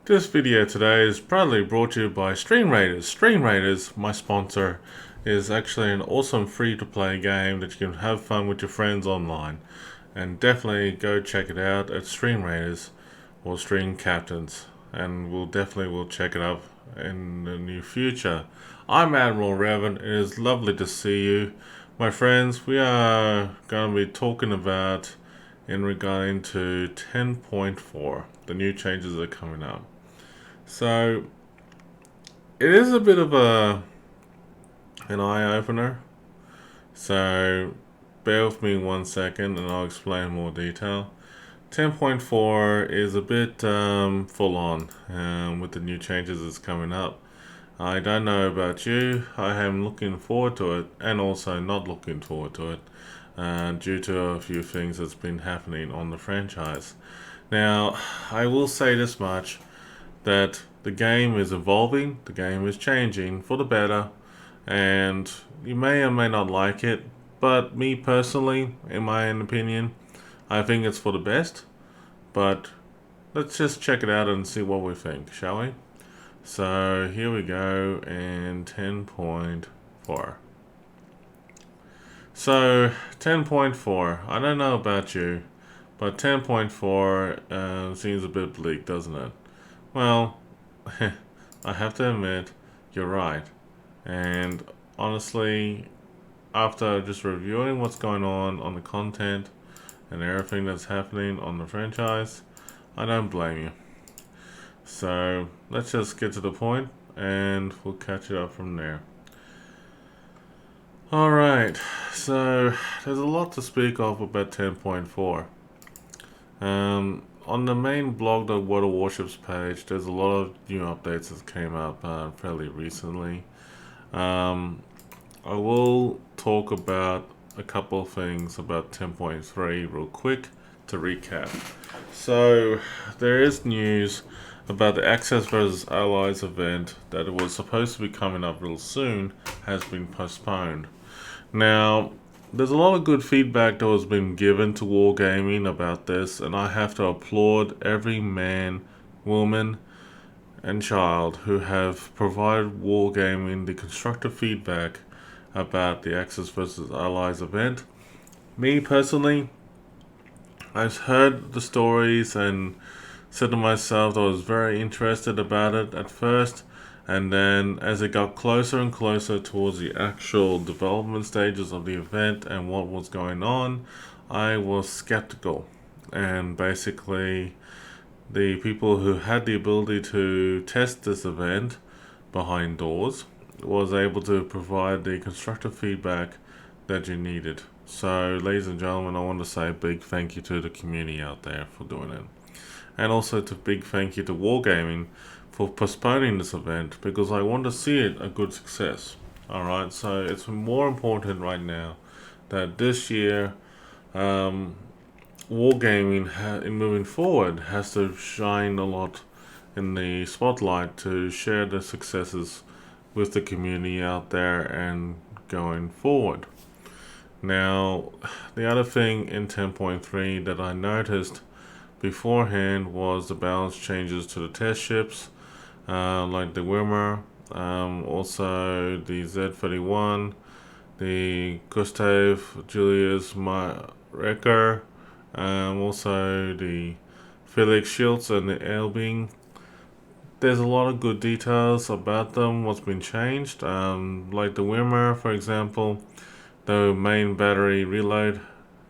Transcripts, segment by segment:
This video today is proudly brought to you by Stream Raiders. Stream Raiders, my sponsor, is actually an awesome free-to-play game that you can have fun with your friends online. And definitely go check it out at Stream Raiders or Stream Captains. And we'll definitely check it up in the near future. I'm Admiral Revan. It is lovely to see you. My friends, we are going to be talking about in regarding to 10.4. The new changes are coming up. So it is a bit of an eye opener. So bear with me 1 second and I'll explain more detail. 10.4 is a bit full on with the new changes that's coming up. I don't know about you. I am looking forward to it and also not looking forward to it due to a few things that's been happening on the franchise. Now, I will say this much, that the game is evolving, the game is changing for the better, and you may or may not like it, but me personally, in my own opinion, I think it's for the best. But let's just check it out and see what we think, shall we? So here we go, and 10.4. So 10.4, I don't know about you, but 10.4 seems a bit bleak, doesn't it? Well, I have to admit, you're right. And honestly, after just reviewing what's going on the content and everything that's happening on the franchise, I don't blame you. So let's just get to the point and we'll catch it up from there. Alright, so there's a lot to speak of about 10.4. On the main blog, the World of Warships page, there's a lot of new updates that came up fairly recently. I will talk about a couple of things about 10.3 real quick to recap. So there is news about the Axis vs Allies event that it was supposed to be coming up real soon has been postponed. Now, there's a lot of good feedback that has been given to Wargaming about this, and I have to applaud every man, woman, and child who have provided Wargaming the constructive feedback about the Axis vs Allies event. Me personally, I've heard the stories and said to myself that I was very interested about it at first, and then as it got closer and closer towards the actual development stages of the event and what was going on, I was skeptical. And basically, the people who had the ability to test this event behind doors was able to provide the constructive feedback that you needed. So, ladies and gentlemen, I want to say a big thank you to the community out there for doing it. And also to big thank you to Wargaming for postponing this event, because I want to see it a good success. Alright, so it's more important right now that this year Wargaming in moving forward has to shine a lot in the spotlight to share the successes with the community out there and going forward. Now, the other thing in 10.3 that I noticed beforehand was the balance changes to the test ships, like the Wimmer, also the Z-31, the Gustav Julius Recker, also the Felix Schultz and the Elbing. There's a lot of good details about them, what's been changed, like the Wimmer, for example. The main battery reload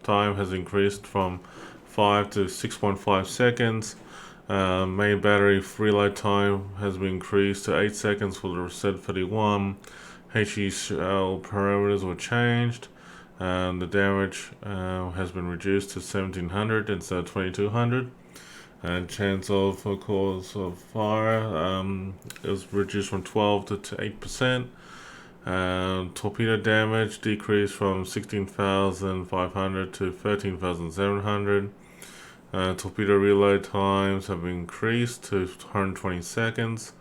time has increased from 5 to 6.5 seconds. Main battery reload time has been increased to 8 seconds for the Z-31. HE shell parameters were changed. The damage has been reduced to 1700 instead of 2200. And chance of cause of fire is reduced from 12 to 8%. Torpedo damage decreased from 16,500 to 13,700. Torpedo reload times have increased to 120 seconds.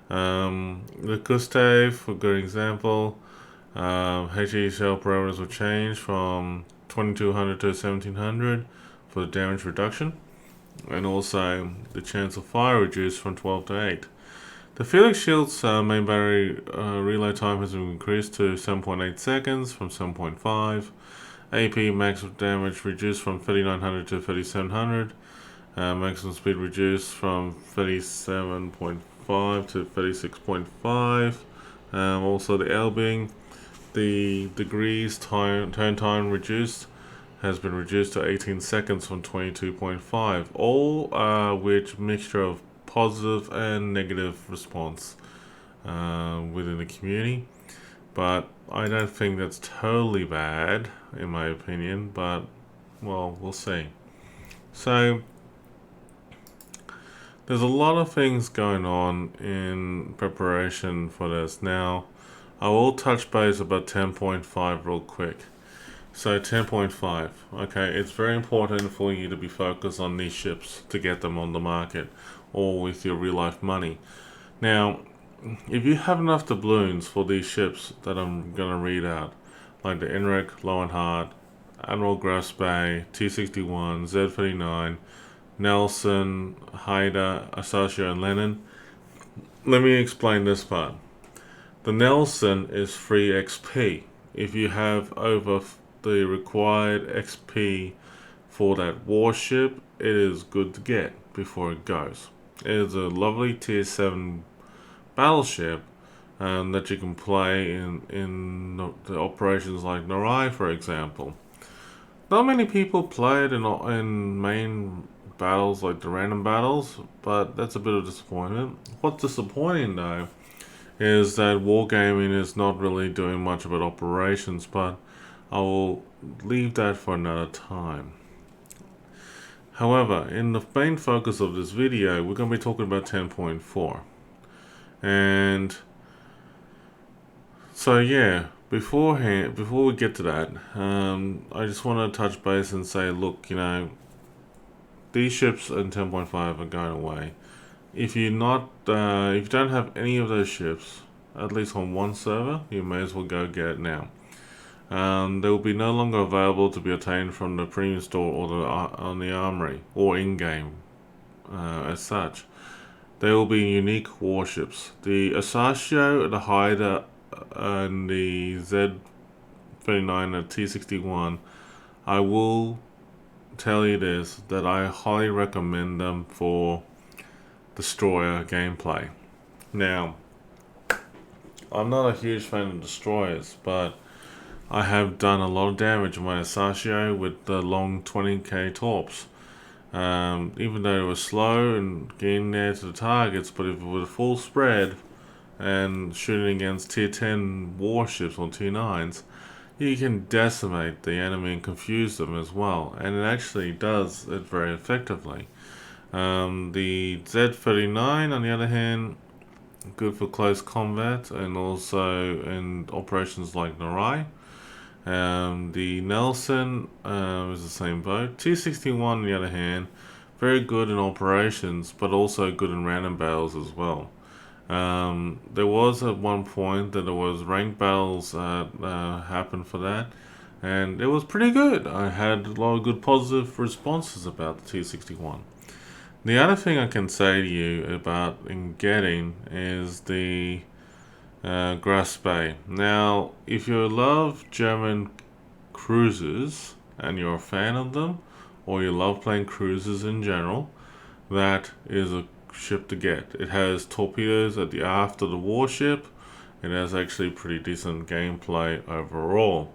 The Gustav, for a good example, HE shell parameters were changed from 2200 to 1700 for the damage reduction. and also the chance of fire reduced from 12 to 8. The Felix Shield's main battery reload time has been increased to 7.8 seconds from 7.5. AP max damage reduced from 3900 to 3700. Maximum speed reduced from 37.5 to 36.5. Also the Elbing, the degrees turn time reduced has been reduced to 18 seconds from 22.5. All which mixture of positive and negative response within the community. But I don't think that's totally bad, in my opinion, but, well, we'll see. So, there's a lot of things going on in preparation for this. Now, I will touch base about 10.5 real quick. So 10.5, okay, it's very important for you to be focused on these ships to get them on the market or with your real life money. Now, if you have enough doubloons for these ships that I'm going to read out, like the Enric, Lowenhart, Admiral Bay, T-61, Z-39, Nelson, Haida, Asasio, and Lennon, let me explain this part. The Nelson is free XP. If you have over the required XP for that warship, it is good to get before it goes. It is a lovely tier 7 battleship that you can play in the operations like Narai, for example. Not many people play it in main battles like the random battles, but that's a bit of disappointment. What's disappointing though is that Wargaming is not really doing much about operations, but I will leave that for another time. However, in the main focus of this video, we're going to be talking about 10.4. And so yeah, before we get to that, I just want to touch base and say, look, these ships in 10.5 are going away. If you don't have any of those ships, at least on one server, you may as well go get it now. They will be no longer available to be obtained from the premium store or on the armory or in-game as such. They will be unique warships. The Asasio, the Haida, and the Z-39 and T-61, I will tell you this, that I highly recommend them for destroyer gameplay. Now, I'm not a huge fan of destroyers, but I have done a lot of damage on my Asasio with the long 20k torps. Even though it was slow and getting there to the targets, but if it was full spread and shooting against tier 10 warships or tier 9s, you can decimate the enemy and confuse them as well, and it actually does it very effectively. The Z-39 on the other hand, good for close combat and also in operations like Narai. The Nelson is the same boat. T-61 on the other hand, very good in operations, but also good in random battles as well. There was at one point that there was ranked battles that happened for that, and it was pretty good. I had a lot of good positive responses about the T-61. The other thing I can say to you about in getting is the Bay. Now, if you love German cruisers and you're a fan of them, or you love playing cruisers in general, that is a ship to get. It has torpedoes at the aft of the warship. It has actually pretty decent gameplay overall.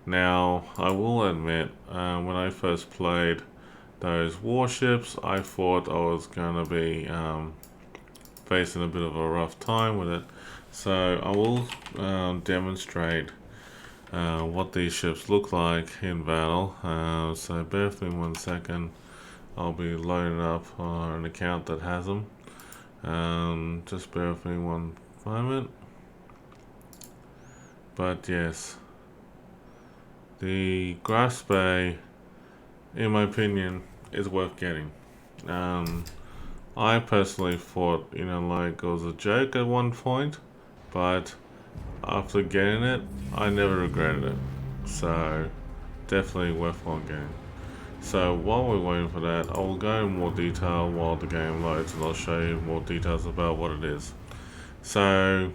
Now, I will admit, when I first played those warships, I thought I was going to be facing a bit of a rough time with it. So I will demonstrate what these ships look like in battle. So bear with me 1 second. I'll be loading up an account that has them. Just bear with me 1 moment. But yes, the Bay, in my opinion, is worth getting. I personally thought, like it was a joke at one point, but after getting it, I never regretted it. So, definitely worthwhile getting. So while we're waiting for that, I will go in more detail while the game loads, and I'll show you more details about what it is. So,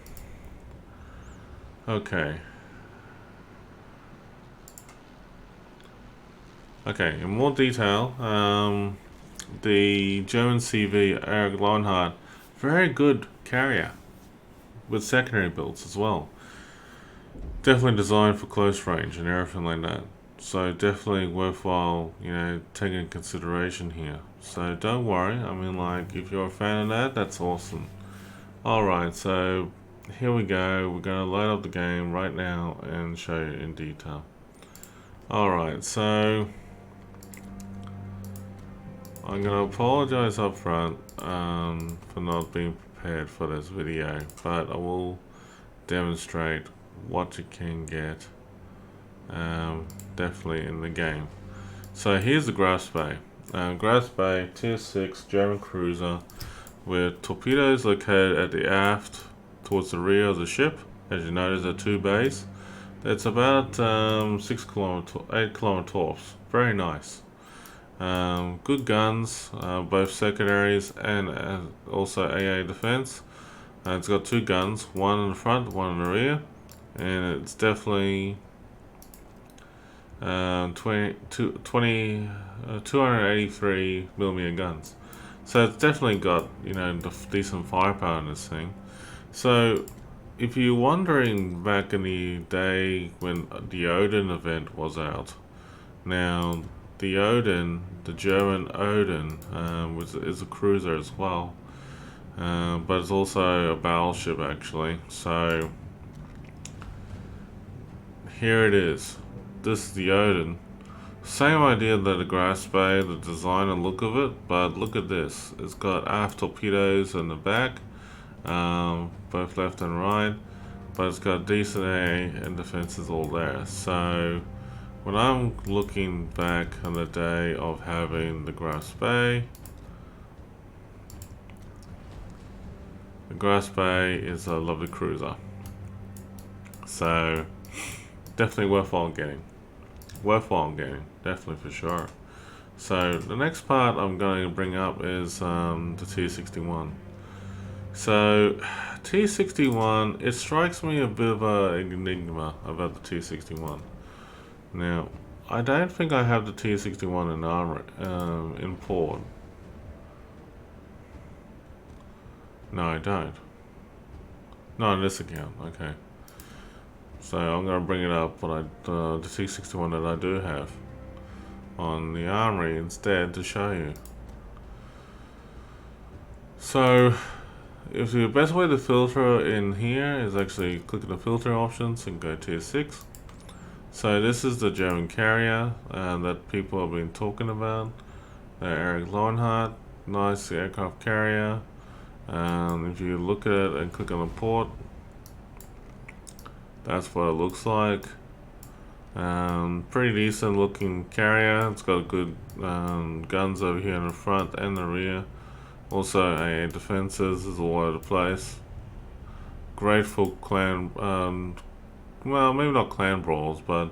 okay. Okay, in more detail, the German CV Erich Lionheart, very good carrier with secondary builds as well. Definitely designed for close range and everything like that. So definitely worthwhile, taking into consideration here. So don't worry. I mean, like, if you're a fan of that, that's awesome. Alright, so here we go. We're going to load up the game right now and show you in detail. Alright, so I'm going to apologize up front for not being prepared for this video, but I will demonstrate what you can get definitely in the game. So here's the Grass Bay. Grass Bay, Tier 6 German cruiser with torpedoes located at the aft towards the rear of the ship. As you notice, there are 2 bays. It's about 8 kilometer torps. Very nice. Good guns, both secondaries and also AA defense. It's got 2 guns, one in the front, one in the rear, and it's definitely 283 millimeter guns. So it's definitely got decent firepower in this thing. So if you're wondering back in the day when the Odin event was out, now the Odin, the German Odin, is a cruiser as well, but it's also a battleship actually. So here it is. This is the Odin. Same idea that the Grass Bay, the design and look of it, but look at this. It's got aft torpedoes in the back, both left and right, but it's got decent A and defenses all there. So when I'm looking back on the day of having the Grass Bay, the Grass Bay is a lovely cruiser. So definitely worthwhile getting. Definitely for sure. So the next part I'm going to bring up is the T61. So T61, it strikes me a bit of an enigma about the T61. Now, I don't think I have the T61 in armor in port. No, I don't. Not on this account. Okay. So I'm going to bring it up, but the T61 that I do have on the armory instead to show you. So if the best way to filter in here is actually click the filter options and go tier 6. So this is the German carrier that people have been talking about. Erich Lionheart, nice aircraft carrier. If you look at it and click on the port, that's what it looks like. Pretty decent looking carrier. It's got good guns over here in the front and the rear. Also AA defenses is all over the place. Great for clan, well, maybe not clan brawls, but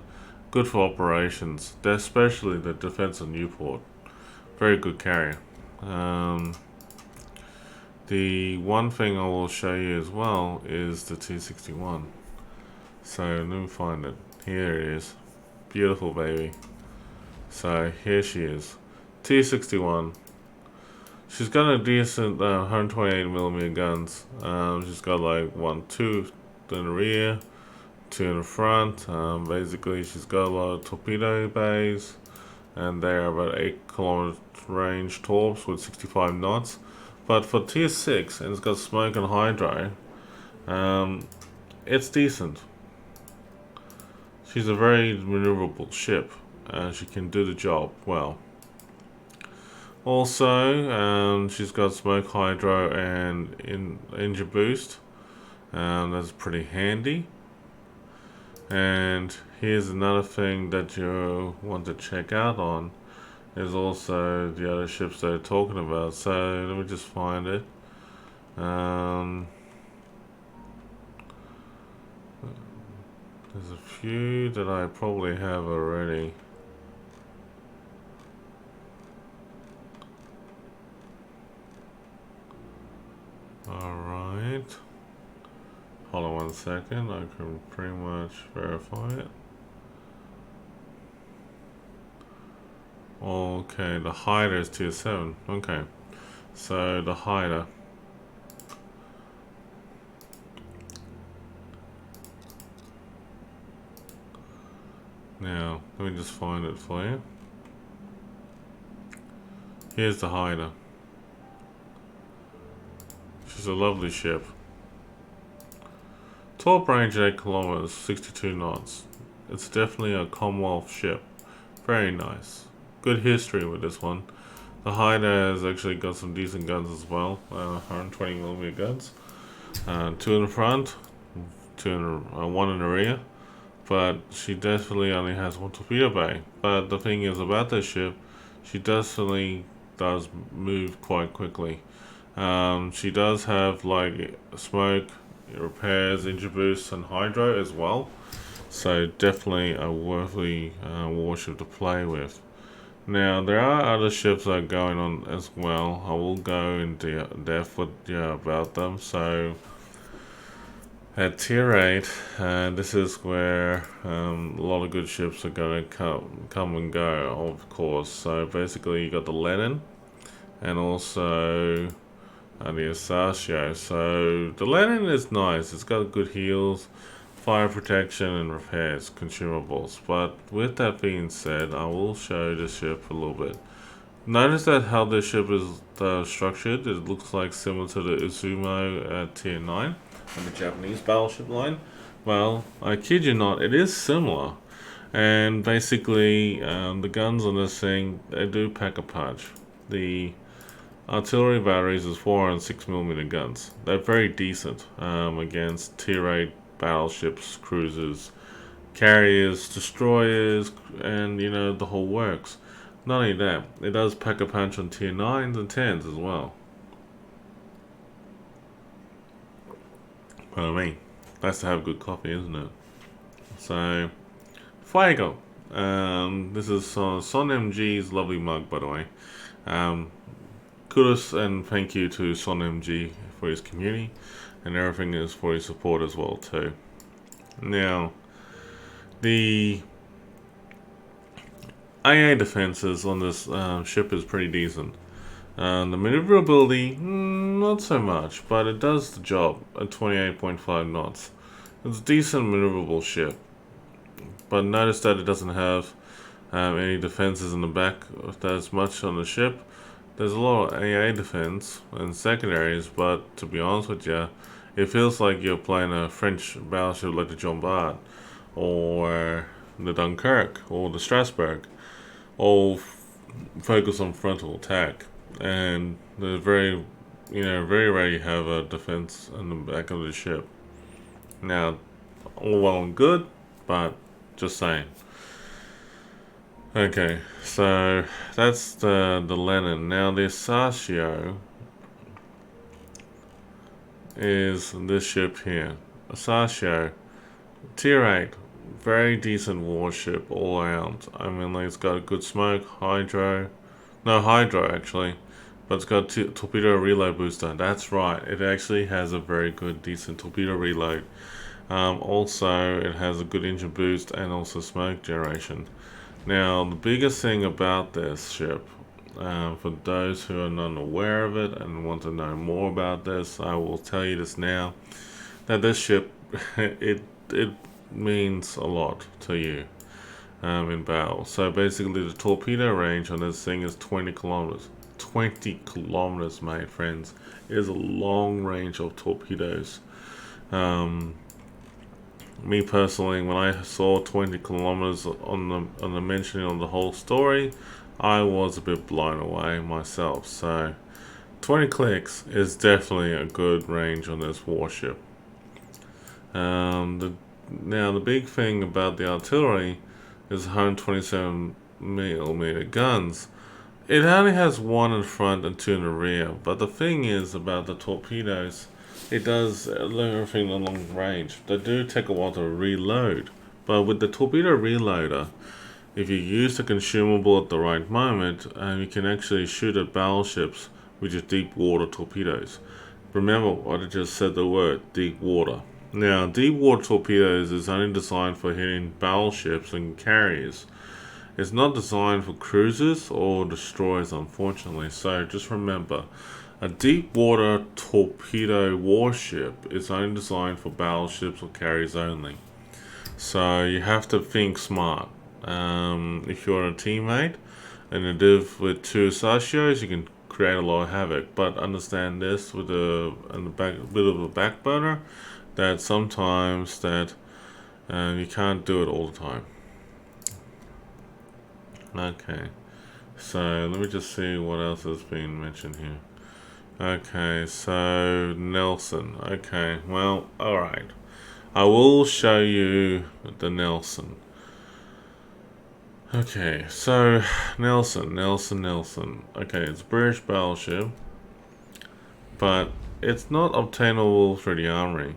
good for operations, especially the defense of Newport. Very good carrier. The one thing I will show you as well is the T61. So let me find it. Here it is. Beautiful baby. So here she is. T61. She's got a decent 128mm guns. She's got like 2 in the rear, 2 in the front. Basically, she's got a lot of torpedo bays, and they are about 8 kilometer range torps with 65 knots. But for tier 6, and it's got smoke and hydro, it's decent. She's a very maneuverable ship. She can do the job well. Also, she's got smoke hydro and engine boost. That's pretty handy. And here's another thing that you want to check out on is also the other ships they're talking about. So let me just find it. There's a few that I probably have already. Alright. Hold on 1 second, I can pretty much verify it. Okay, the hider is tier 7. Okay. So the hider. Now, let me just find it for you. Here's the hider. She's a lovely ship. Torpedo range 8 kilometers, 62 knots. It's definitely a Commonwealth ship. Very nice. Good history with this one. The hider has actually got some decent guns as well. 120mm guns. 2 in the front, 1 in the rear. But she definitely only has 1 torpedo bay. But the thing is about this ship, she definitely does move quite quickly. She does have like smoke, repairs, engine boost, and hydro as well. So definitely a worthy warship to play with. Now there are other ships that are going on as well. I will go into depth with you about them. So at tier 8, this is where a lot of good ships are going to come and go, of course. So basically you got the Lenin and also the Asasio. So the Lenin is nice. It's got good heals, fire protection, and repairs, consumables. But with that being said, I will show the ship a little bit. Notice that how the ship is structured. It looks like similar to the Izumo at tier 9 on the Japanese battleship line. Well, I kid you not, it is similar. And basically, the guns on this thing, they do pack a punch. The artillery batteries is 4 and 6mm guns. They're very decent against tier 8 battleships, cruisers, carriers, destroyers, and you know, the whole works. Not only that, it does pack a punch on tier 9s and 10s as well. But I mean, nice to have good coffee, isn't it? So, Fuego. This is Son MG's lovely mug, by the way. Kudos and thank you to Son MG for his community, and everything is for his support as well too. Now, the AA defenses on this ship is pretty decent. The maneuverability, not so much, but it does the job at 28.5 knots. It's a decent maneuverable ship, but notice that it doesn't have any defenses in the back as much on the ship. There's a lot of AA defense and secondaries, but to be honest with you, it feels like you're playing a French battleship like the Jean Bart, or the Dunkirk, or the Strasbourg, all focus on frontal attack, and they're very rarely have a defense in the back of the ship. Now, all well and good, but just saying. Okay, so that's the Lenin. Now the Asasio is this ship here. Asasio, tier 8, very decent warship all around. I mean, like, it's got good smoke, hydro actually, but it's got torpedo reload booster. That's right, it actually has a very good, decent torpedo reload. Also, it has a good engine boost and also smoke generation. Now, the biggest thing about this ship, for those who are not aware of it and want to know more about this, I will tell you this now, that this ship, it means a lot to you in battle. So basically, the torpedo range on this thing is 20 kilometers. 20 kilometers, my friends. It is a long range of torpedoes. Me personally, when I saw 20 kilometers on the mentioning of the whole story, I was a bit blown away myself. So 20 clicks is definitely a good range on this warship. Now the big thing about the artillery is 127mm guns. It only has 1 in front and 2 in the rear, but the thing is about the torpedoes, it does everything along range. They do take a while to reload, but with the torpedo reloader, if you use the consumable at the right moment, you can actually shoot at battleships with your deep water torpedoes. Remember what I just said, the word deep water. Now, deep water torpedoes is only designed for hitting battleships and carriers. It's not designed for cruisers or destroyers, unfortunately. So just remember, a deep water torpedo warship is only designed for battleships or carriers only. So you have to think smart. If you're a teammate and you live with two associates, you can create a lot of havoc. But understand this with a bit of a back burner, that sometimes that you can't do it all the time. Okay, so let me just see what else has been mentioned here. Okay, so Nelson. Okay, well, alright. I will show you the Nelson. Okay, so Nelson. Okay, it's a British battleship, but it's not obtainable through the armory.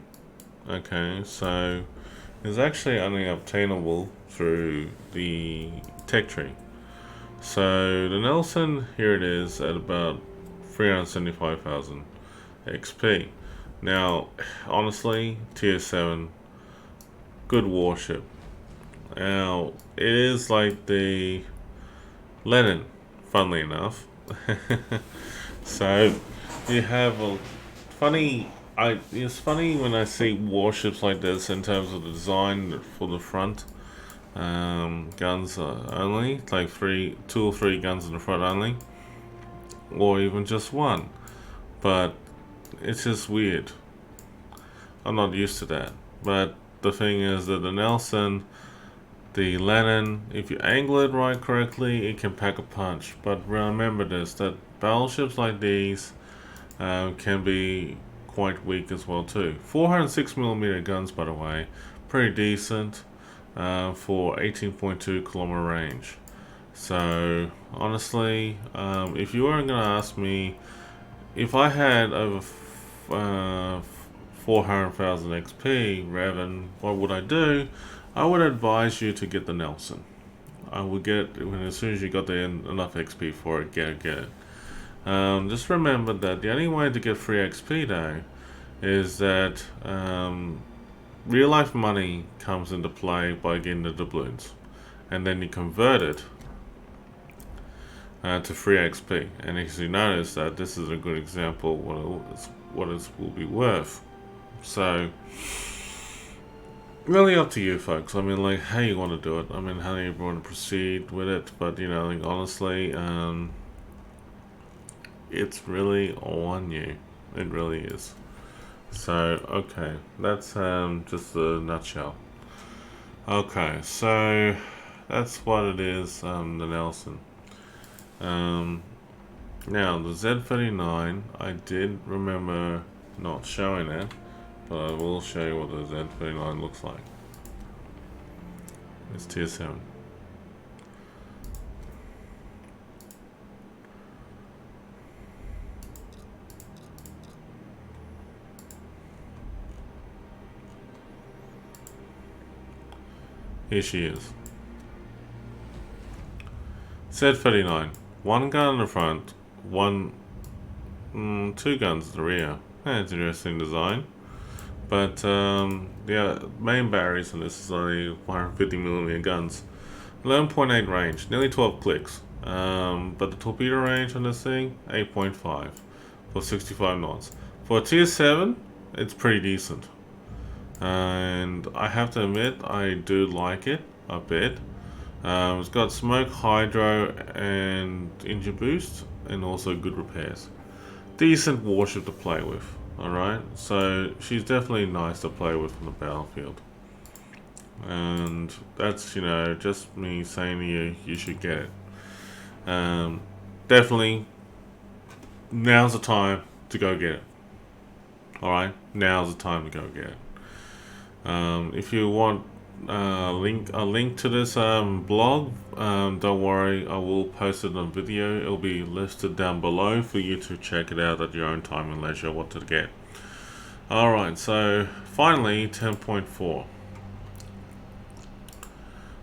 Okay, so it's actually only obtainable through the tech tree. So the Nelson, here it is at about 375,000 XP. Now, honestly, tier 7, good warship. Now, it is like the Lenin, funnily enough. So, you have a funny... it's funny when I see warships like this in terms of the design for the front. Guns only, like two or three guns in the front only, or even just one. But it's just weird. I'm not used to that. But the thing is that the Nelson, the Lenin, if you angle it right correctly, it can pack a punch. But remember this, that battleships like these can be quite weak as well too. 406mm guns, by the way, pretty decent. For 18.2 kilometer range. So honestly, if you were going to ask me if I had over 400,000 XP, Revan, what would I do? I would advise you to get the Nelson. I would get it as soon as you got enough XP for it. Get it. Just remember that the only way to get free XP though is that real life money comes into play by getting the doubloons, and then you convert it to free XP. And as you notice that this is a good example what it will be worth. So really up to you folks. I mean, like, how you want to do it. I mean, how you want to proceed with it. But you know, like, honestly, it's really all on you. It really is. So, okay, that's just a nutshell. Okay, so that's what it is, the Nelson. Now, the Z39, I did remember not showing it, but I will show you what the Z39 looks like. It's tier 7. Here she is. Z39. One gun in the front, two guns in the rear. It's an interesting design. But yeah, main batteries on this is only 150mm guns. 11.8 range, nearly 12 clicks. But the torpedo range on this thing, 8.5 for 65 knots. For a tier 7, it's pretty decent. And I have to admit, I do like it a bit. It's got smoke, hydro, and engine boost, and also good repairs. Decent warship to play with. Alright, so she's definitely nice to play with on the battlefield. And that's, you know, just me saying to you, you should get it. Definitely, now's the time to go get it. Alright, now's the time to go get it. If you want a link to this blog, don't worry, I will post it on video. It'll be listed down below for you to check it out at your own time and leisure what to get. Alright, so finally 10.4.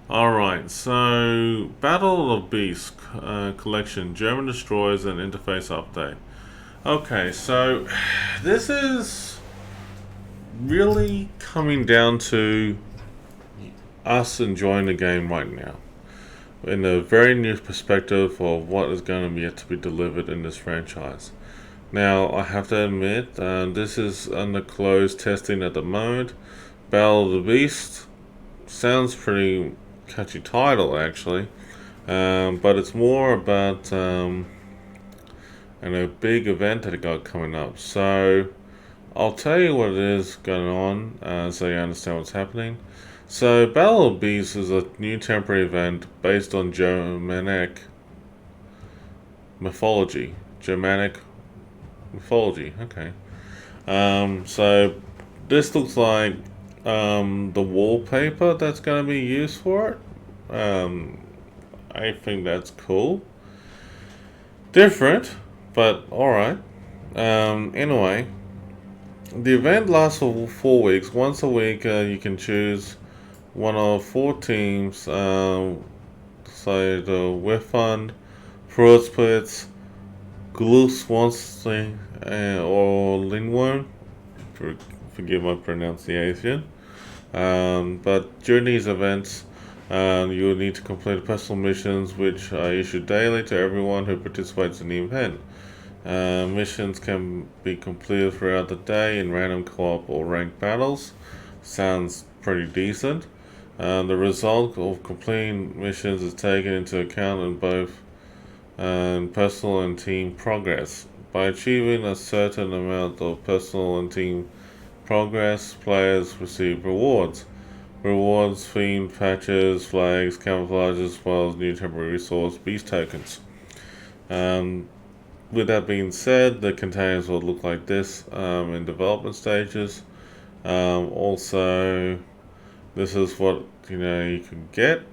Alright, so Battle of Beasts collection, German destroyers and interface update. Okay, so this is really coming down to us enjoying the game right now, in a very new perspective of what is going to be yet to be delivered in this franchise. Now, I have to admit, this is under closed testing at the moment. Battle of the Beast sounds pretty catchy title, actually, but it's more about a big event that I got coming up. So I'll tell you what it is going on, so you understand what's happening. So, Battle of Beasts is a new temporary event based on Germanic mythology. Germanic mythology, okay. So, this looks like the wallpaper that's going to be used for it. I think that's cool. Different, but alright. Anyway, the event lasts for 4 weeks. Once a week, you can choose one of 4 teams, say the Refund, Fruit Splits, Glue Swansea, or Lindworm. Forgive my pronunciation. But during these events, you will need to complete personal missions which are issued daily to everyone who participates in the event. Missions can be completed throughout the day in random co-op or ranked battles. Sounds pretty decent. The result of completing missions is taken into account in both personal and team progress. By achieving a certain amount of personal and team progress, players receive rewards. Rewards, themed patches, flags, camouflages, as well as new temporary resource beast tokens. With that being said, the containers will look like this in development stages. Also, this is what you can get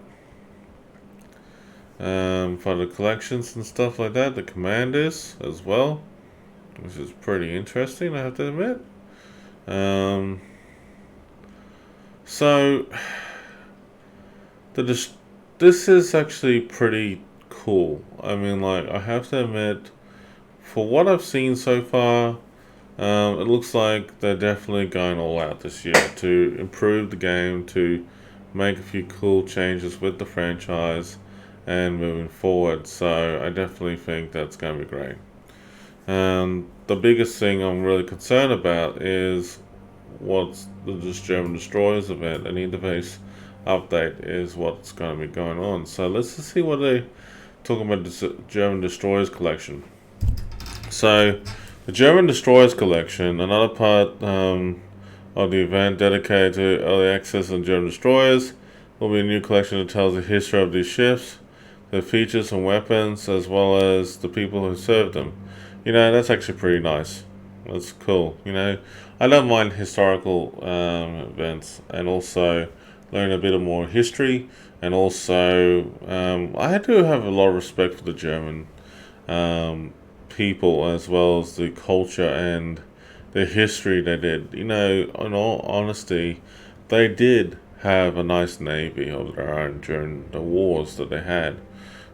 for the collections and stuff like that. The commanders as well, which is pretty interesting, I have to admit. So this is actually pretty cool. I mean, like, I have to admit, for what I've seen so far, it looks like they're definitely going all out this year to improve the game, to make a few cool changes with the franchise and moving forward. So I definitely think that's going to be great. The biggest thing I'm really concerned about is what's this German Destroyers event. An interface update is what's going to be going on. So let's just see what they talking about the German Destroyers collection. So the German Destroyers collection, another part of the event dedicated to early access on German destroyers, will be a new collection that tells the history of these ships, their features and weapons, as well as the people who served them. That's actually pretty nice. That's cool. I don't mind historical events, and also learn a bit of more history, and also I do have a lot of respect for the German people, as well as the culture and the history they did. In all honesty, they did have a nice navy of their own during the wars that they had.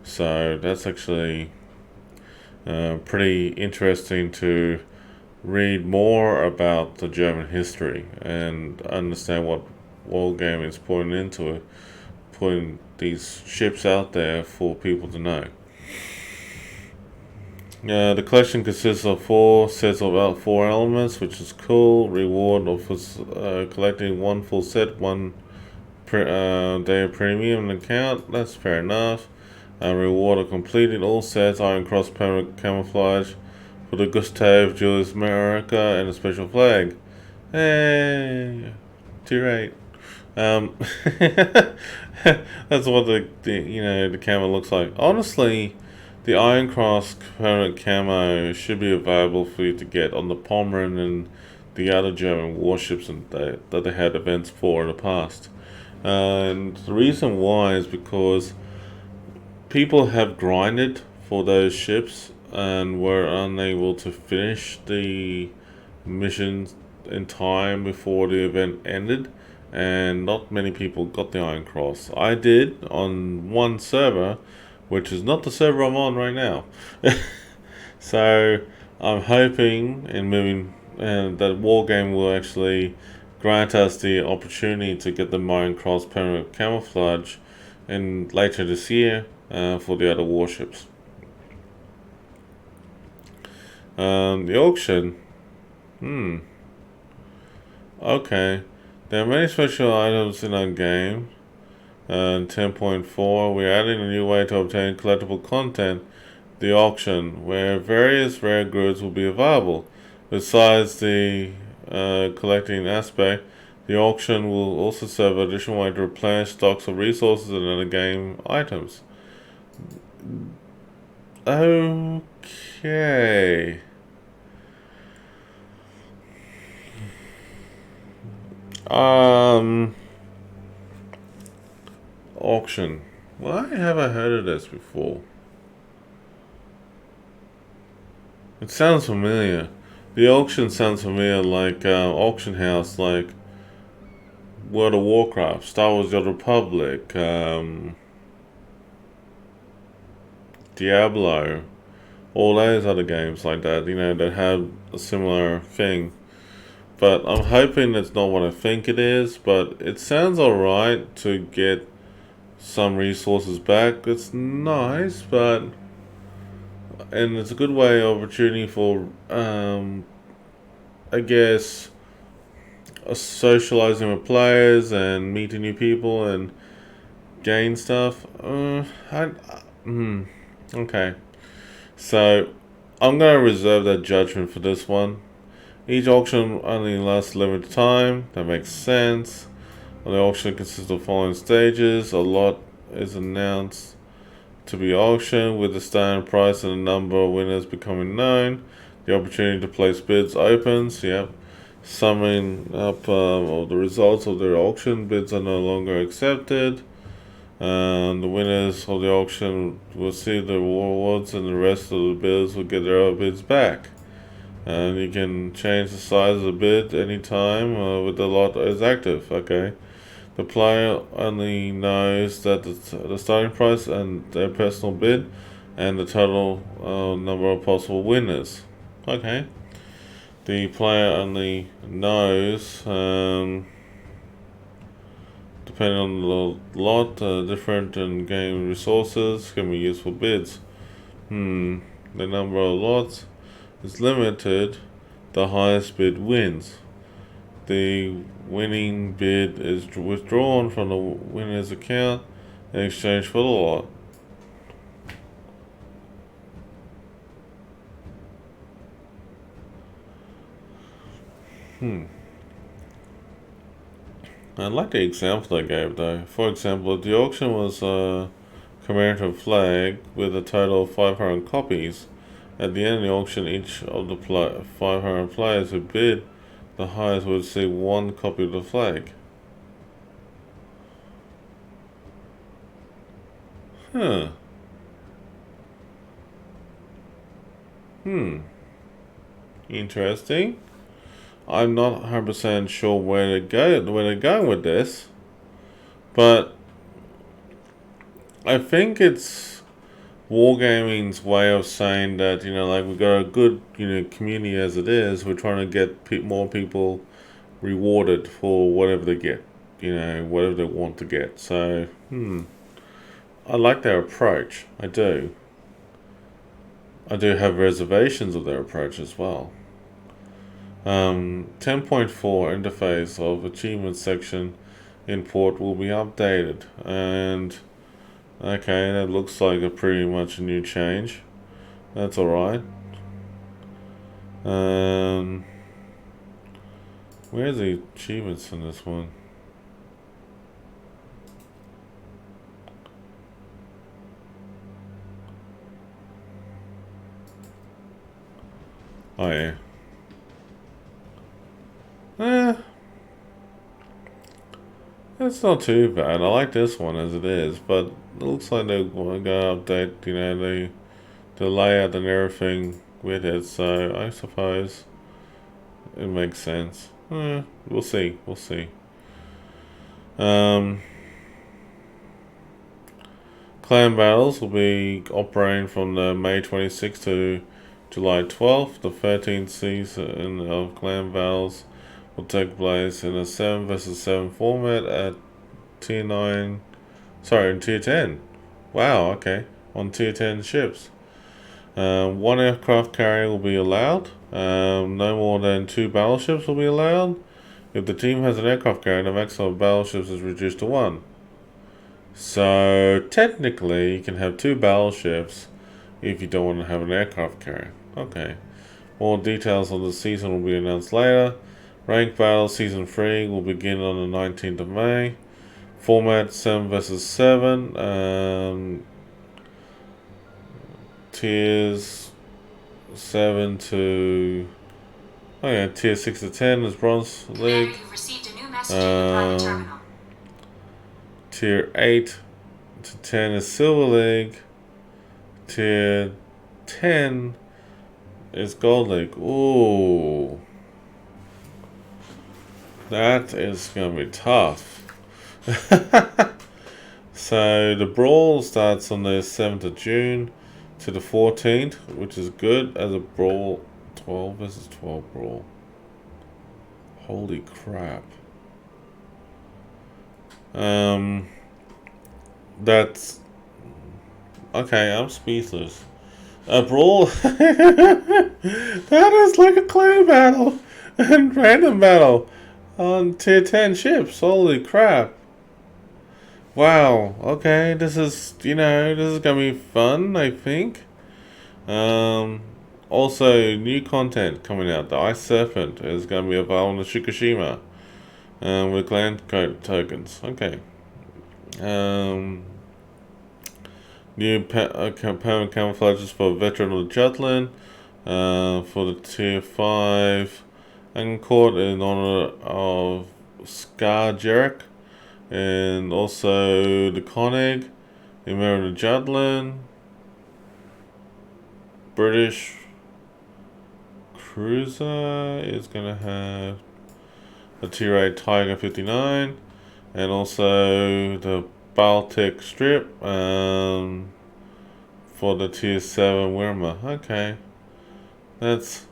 So that's actually pretty interesting to read more about the German history and understand what war game is putting into it, putting these ships out there for people to know. The collection consists of 4 sets of 4 elements, which is cool. Reward of collecting 1 full set, 1 day of premium account. That's fair enough. Reward of completing all sets, Iron Cross camouflage for the Gustav Julius America and a special flag. Hey, tier 8. That's what the camo looks like. Honestly, the Iron Cross permanent camo should be available for you to get on the Pommern and the other German warships that they had events for in the past. And the reason why is because people have grinded for those ships and were unable to finish the missions in time before the event ended, and not many people got the Iron Cross. I did on one server, which is not the server I'm on right now. So I'm hoping and moving that Wargame will actually grant us the opportunity to get the Mayan Cross permanent camouflage in later this year for the other warships. The auction. Okay. There are many special items in our game. 10.4, we're adding a new way to obtain collectible content, the auction, where various rare goods will be available. Besides the collecting aspect, the auction will also serve an additional way to replenish stocks of resources and other game items. Okay. Auction. Why have I heard of this before? It sounds familiar. The auction sounds familiar, like auction house, like World of Warcraft, Star Wars: The Old Republic, Diablo, all those other games like that. That have a similar thing. But I'm hoping it's not what I think it is. But it sounds alright to get some resources back. It's nice, and it's a good way opportunity for I guess socializing with players and meeting new people and gain stuff. Okay. So I'm gonna reserve that judgment for this one. Each auction only lasts a limited time. That makes sense. The auction consists of following stages. A lot is announced to be auctioned, with the starting price and the number of winners becoming known. The opportunity to place bids opens. Yep. Summing up of the results of their auction, bids are no longer accepted. The winners of the auction will receive the rewards, and the rest of the bidders will get their bids back. And you can change the size of the bid anytime with the lot is active. Okay. The player only knows that the starting price and their personal bid and the total number of possible winners. Okay. The player only knows, depending on the lot, different in-game resources can be used for bids. The number of lots is limited. The highest bid wins. The winning bid is withdrawn from the winner's account in exchange for the lot. I like the example they gave though. For example, if the auction was a commemorative flag with a total of 500 copies, at the end of the auction, each of the 500 players who bid the highest would receive one copy of the flag. Huh. Interesting. I'm not 100% sure where they're going with this, but I think it's Wargaming's way of saying that, like, we've got a good, community as it is. We're trying to get more people rewarded for whatever they get, whatever they want to get. So, I like their approach. I do. I do have reservations of their approach as well. 10.4 interface of achievement section import will be updated, and okay, that looks like a pretty much a new change. That's alright. Where's the achievements in this one? Oh yeah. It's not too bad. I like this one as it is, but it looks like they're going to update, the layout and everything with it. So I suppose it makes sense. We'll see. We'll see. Clan battles will be operating from the May 26th to July 12th, the 13th season of Clan Battles will take place in a 7 vs 7 format at Tier 9. Sorry, in Tier 10. Wow, okay. On Tier 10 ships. One aircraft carrier will be allowed. No more than 2 battleships will be allowed. If the team has an aircraft carrier, the maximum of battleships is reduced to 1. So, technically, you can have 2 battleships if you don't want to have an aircraft carrier. Okay. More details on the season will be announced later. Ranked Battle Season 3 will begin on the 19th of May. Format 7 vs 7. Tiers 7 to... Oh yeah, Tier 6 to 10 is Bronze League. Tier 8 to 10 is Silver League. Tier 10 is Gold League. Ooh. That is going to be tough. So the Brawl starts on the 7th of June to the 14th, which is good as a Brawl. 12 versus 12 Brawl. Holy crap. That's... Okay, I'm speechless. A Brawl? That is like a clan battle and random battle on Tier 10 ships. Holy crap. Wow, okay, this is, this is gonna be fun, I think. Also, new content coming out. The Ice Serpent is gonna be available on the Fukushima, with clan code tokens. Okay. New permanent camouflages for Veteran of the Jutland, for the Tier 5, and Court in honor of Scar Jarek. And also the Koenig, the American Jutland, British Cruiser is going to have a Tier 8 Tiger 59, and also the Baltic Strip for the Tier 7 Wirma. Okay. That's,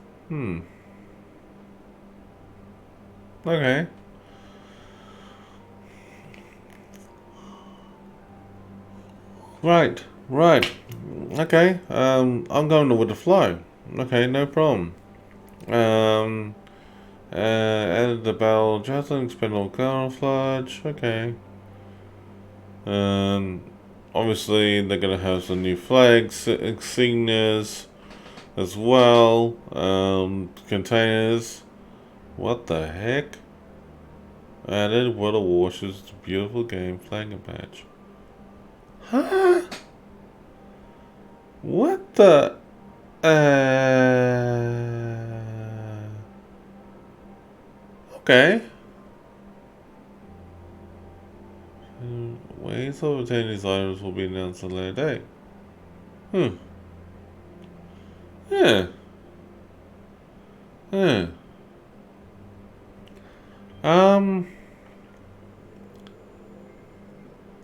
Okay. Right. Okay, I'm going with the flow. Okay, no problem. Added the Battle Jutland, expendable camouflage. Okay. Obviously they're gonna have some new flags, insignias, as well. Containers. What the heck? Added World of Warships, beautiful game, flag and badge. Huh? What the? Okay. Ways of obtaining these items will be announced at a later date. Yeah.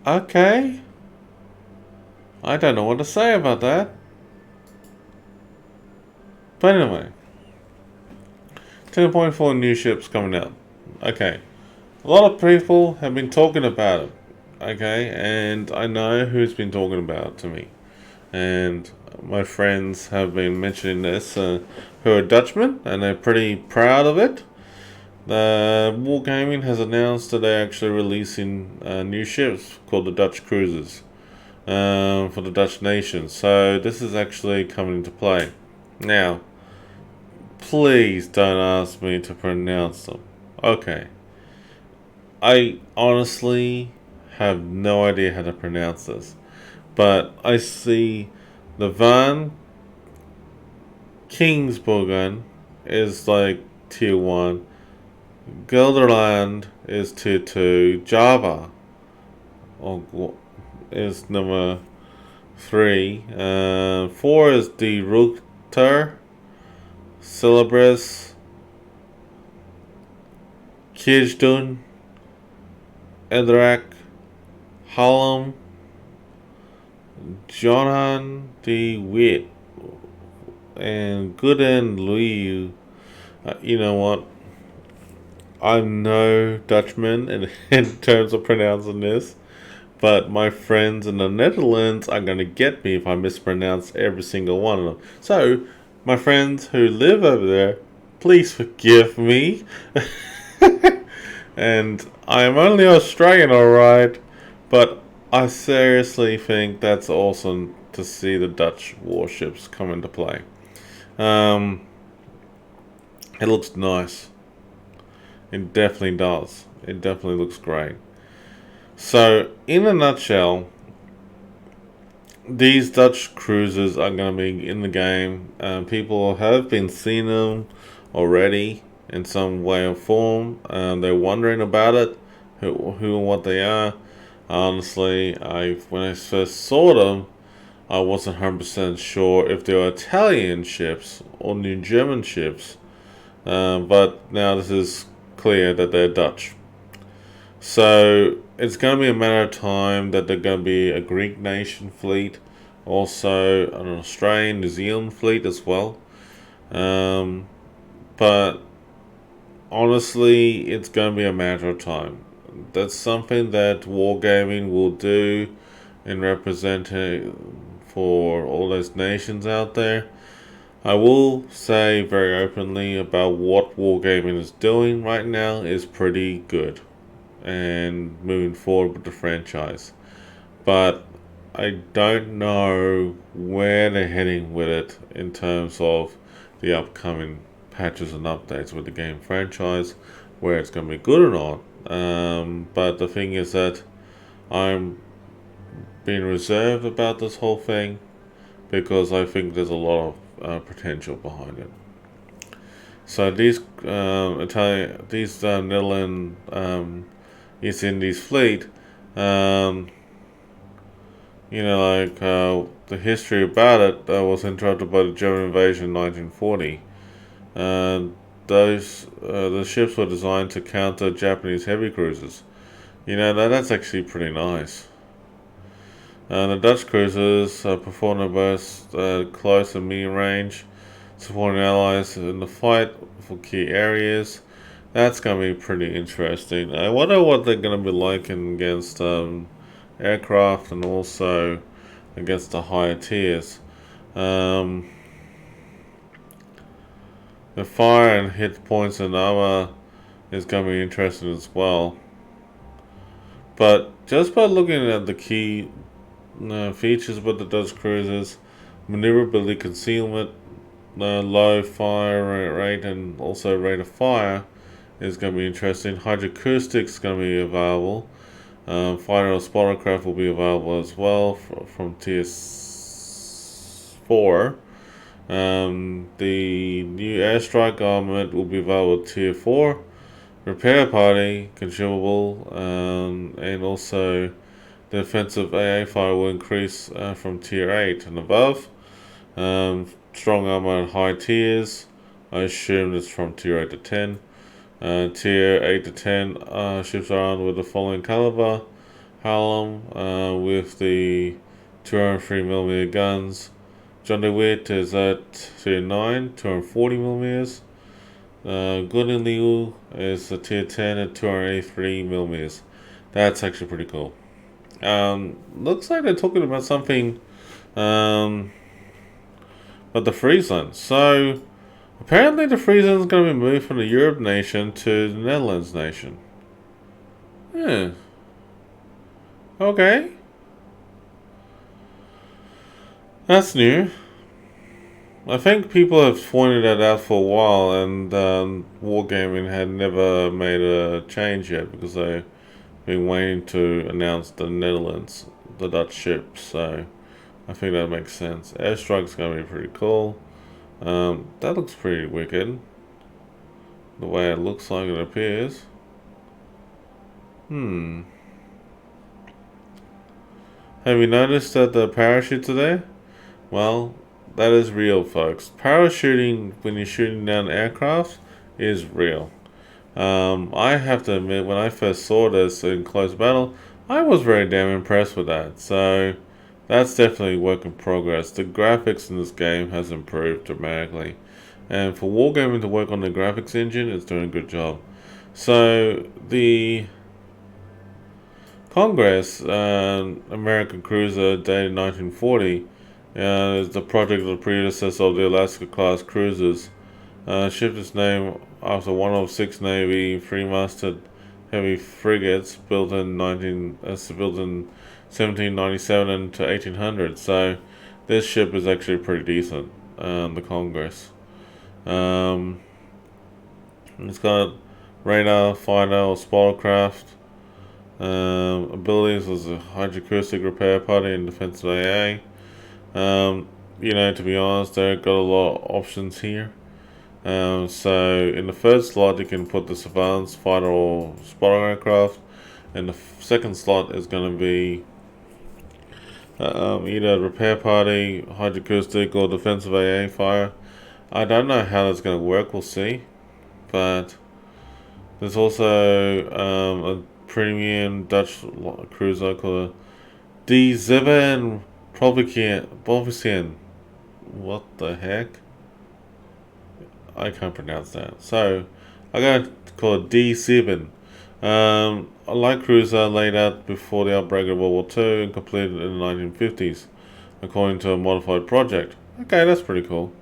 Okay. I don't know what to say about that. But anyway. 10.4 new ships coming out. Okay. A lot of people have been talking about it. Okay, and I know who's been talking about it to me. And my friends have been mentioning this, who are Dutchmen, and they're pretty proud of it. Wargaming has announced that they're actually releasing new ships called the Dutch Cruisers for the Dutch nation. So this is actually coming into play. Now, please don't ask me to pronounce them. Okay. I honestly have no idea how to pronounce this. But I see the Van Kingsbogen is like Tier 1. Gelderland is Tier 2. Java is number 3. 4 is the Rukter. Celebres. Kijdun. Edrak. Hallam. Johan de Wit and Guden Louis. You know what? I'm no Dutchman in terms of pronouncing this, but my friends in the Netherlands are going to get me if I mispronounce every single one of them. So, my friends who live over there, please forgive me. And I am only Australian, alright, but I seriously think that's awesome to see the Dutch warships come into play. Um, it looks nice. It definitely does. It definitely looks great. So, in a nutshell, these Dutch cruisers are going to be in the game. People have been seeing them already in some way or form. They're wondering about it, who and what they are. Honestly, when I first saw them, I wasn't 100% sure if they were Italian ships or New German ships. But now this is clear that they're Dutch. So it's going to be a matter of time that they're going to be a Greek nation fleet, also an Australian, New Zealand fleet as well. But honestly, it's going to be a matter of time. That's something that wargaming will do in representing for all those nations out there. I will say very openly about what wargaming is doing right now is pretty good and moving forward with the franchise. But I don't know where they're heading with it in terms of the upcoming patches and updates with the game franchise, where it's going to be good or not. But the thing is that I'm being reserved about this whole thing because I think there's a lot of potential behind it. So these Netherlands East Indies fleet, the history about it was interrupted by the German invasion in 1940. The ships were designed to counter Japanese heavy cruisers. That's actually pretty nice. The Dutch cruisers performed at both close and medium range, supporting allies in the fight for key areas. That's going to be pretty interesting. I wonder what they're going to be like against aircraft and also against the higher tiers. The fire and hit points and armor is going to be interesting as well. But just by looking at the key features with the Dutch cruisers, maneuverability, concealment, low fire rate, and also rate of fire is going to be interesting. Hydroacoustics is going to be available. Fighter or spotter craft will be available as well from Tier 4. The new airstrike armament will be available at Tier 4. Repair party, consumable, and also the offensive AA fire will increase from Tier 8 and above. Strong armor at high tiers, I assume it's from Tier 8 to 10. Tier 8 to 10 ships are armed with the following caliber: Harlem with the 203mm guns. John DeWitt is at Tier 9, 240mm. Good Liu is a Tier 10 at 283mm. That's actually pretty cool. Looks like they're talking about something but the Friesland. So apparently the Friesland is going to be moved from the Europe nation to the Netherlands nation. Yeah. Okay. That's new. I think people have pointed that out for a while, and Wargaming had never made a change yet because they've been waiting to announce the Netherlands, the Dutch ship. So I think that makes sense. Airstrike's going to be pretty cool. That looks pretty wicked. The way it looks like it appears. Have you noticed that the parachute today? Well, that is real, folks. Parachuting when you're shooting down aircraft is real. I have to admit, when I first saw this in close battle, I was very damn impressed with that. So that's definitely a work in progress. The graphics in this game has improved dramatically, and for Wargaming to work on the graphics engine, it's doing a good job. So the Congress, American cruiser dated 1940, is the project of the predecessor of the Alaska class cruisers. Shipped its name after one of six Navy three-masted heavy frigates built in 1797 to 1800. So this ship is actually pretty decent. The Congress. Um, it's got radar, fighter, or spottercraft. Abilities was a hydroacoustic repair party and defensive AA. To be honest, they've got a lot of options here. So in the third slot, you can put the surveillance fighter or spotter aircraft, and the second slot is going to be either repair party, hydroacoustic, or defensive AA fire. I don't know how that's going to work. We'll see, but there's also a premium Dutch cruiser called D7 Provinciën. What the heck? I can't pronounce that. So I got to call it D7. A light cruiser laid out before the outbreak of World War II and completed in the 1950s, according to a modified project. Okay, that's pretty cool.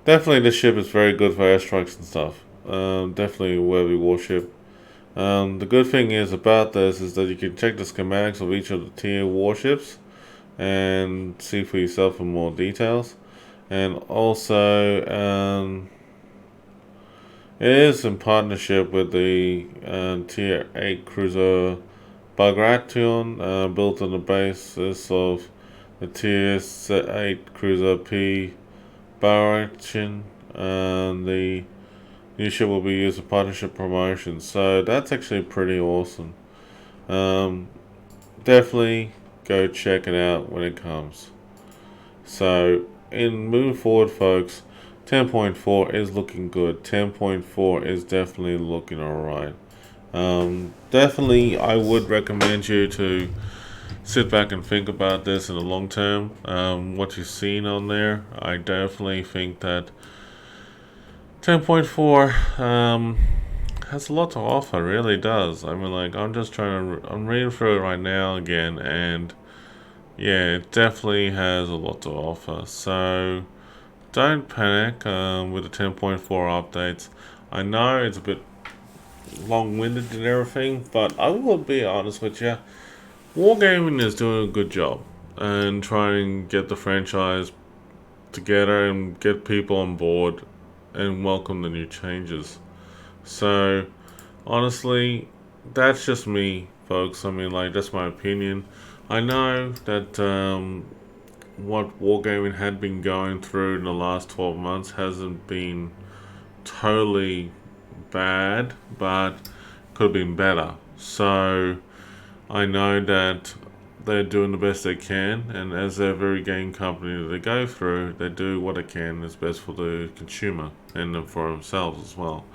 Definitely this ship is very good for airstrikes and stuff. Definitely a worthy warship. The good thing is about this is that you can check the schematics of each of the tier warships and see for yourself for more details. And also, it is in partnership with the Tier 8 cruiser Bagration, built on the basis of the Tier 8 cruiser P. Bagration, and the new ship will be used for partnership promotion. So that's actually pretty awesome. Definitely go check it out when it comes. So, in moving forward, folks, 10.4 is looking good. 10.4 is definitely looking alright. Definitely, I would recommend you to sit back and think about this in the long term. What you've seen on there, I definitely think that 10.4 has a lot to offer. Really does. I mean, like, I'm reading through it right now again, and yeah, it definitely has a lot to offer. So don't panic with the 10.4 updates. I know it's a bit long-winded and everything, but I will be honest with you. Wargaming is doing a good job and trying to get the franchise together and get people on board and welcome the new changes. So honestly, that's just me, folks. I mean, like, that's my opinion. I know that what Wargaming had been going through in the last 12 months hasn't been totally bad, but could have been better. So I know that they're doing the best they can, and as every game company that they go through, they do what they can is best for the consumer and for themselves as well.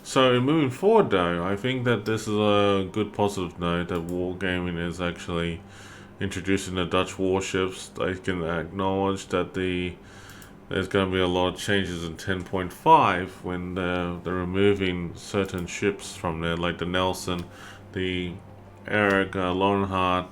So in moving forward, though, I think that this is a good positive note that Wargaming is actually introducing the Dutch warships. They can acknowledge that there's going to be a lot of changes in 10.5 when they're removing certain ships from there, like the Nelson, the Eric Lonenhart,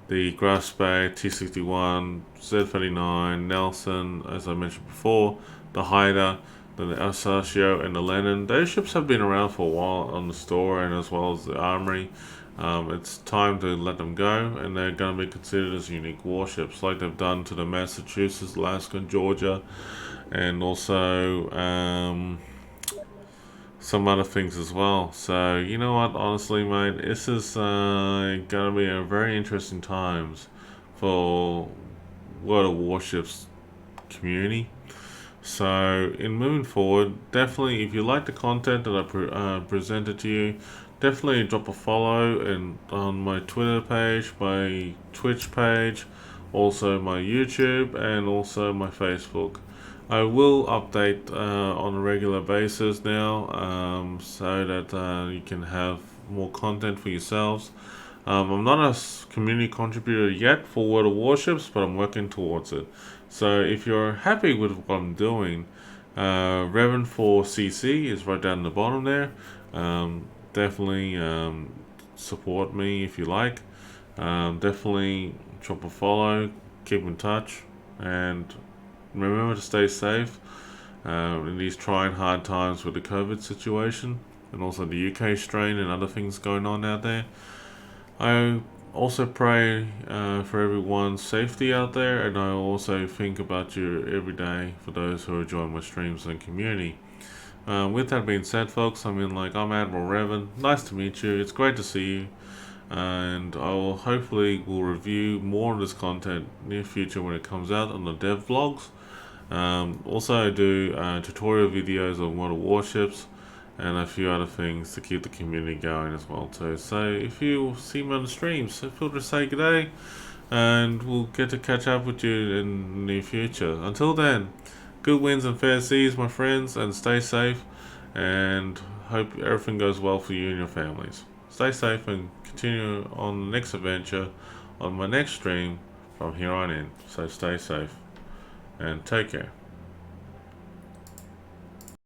the Grasp-Bay, T-61, Z-39, Nelson, as I mentioned before, the Haida, the Asasio, and the Lennon. Those ships have been around for a while on the store and as well as the armory. It's time to let them go, and they're going to be considered as unique warships, like they've done to the Massachusetts, Alaska, and Georgia, and also some other things as well. So, you know what, honestly, mate, this is going to be a very interesting times for World of Warships community. So, in moving forward, definitely, if you like the content that I presented to you, definitely drop a follow and on my Twitter page, my Twitch page, also my YouTube, and also my Facebook. I will update on a regular basis now, so that you can have more content for yourselves. I'm not a community contributor yet for World of Warships, but I'm working towards it. So if you're happy with what I'm doing, Revan for CC is right down the bottom there. Definitely support me if you like. Definitely drop a follow, keep in touch, and remember to stay safe in these trying hard times with the COVID situation and also the UK strain and other things going on out there. I also pray for everyone's safety out there, and I also think about you every day for those who are joining my streams and community. With that being said, folks, I'm Admiral Revan. Nice to meet you. It's great to see you, and I will hopefully will review more of this content near future when it comes out on the dev vlogs. Also, I do tutorial videos on World of Warships and a few other things to keep the community going as well too. So if you see me on the streams, feel free to say good day, and we'll get to catch up with you in the near future. Until then, good winds and fair seas, my friends, and stay safe, and hope everything goes well for you and your families. Stay safe and continue on the next adventure on my next stream from here on in. So stay safe and take care.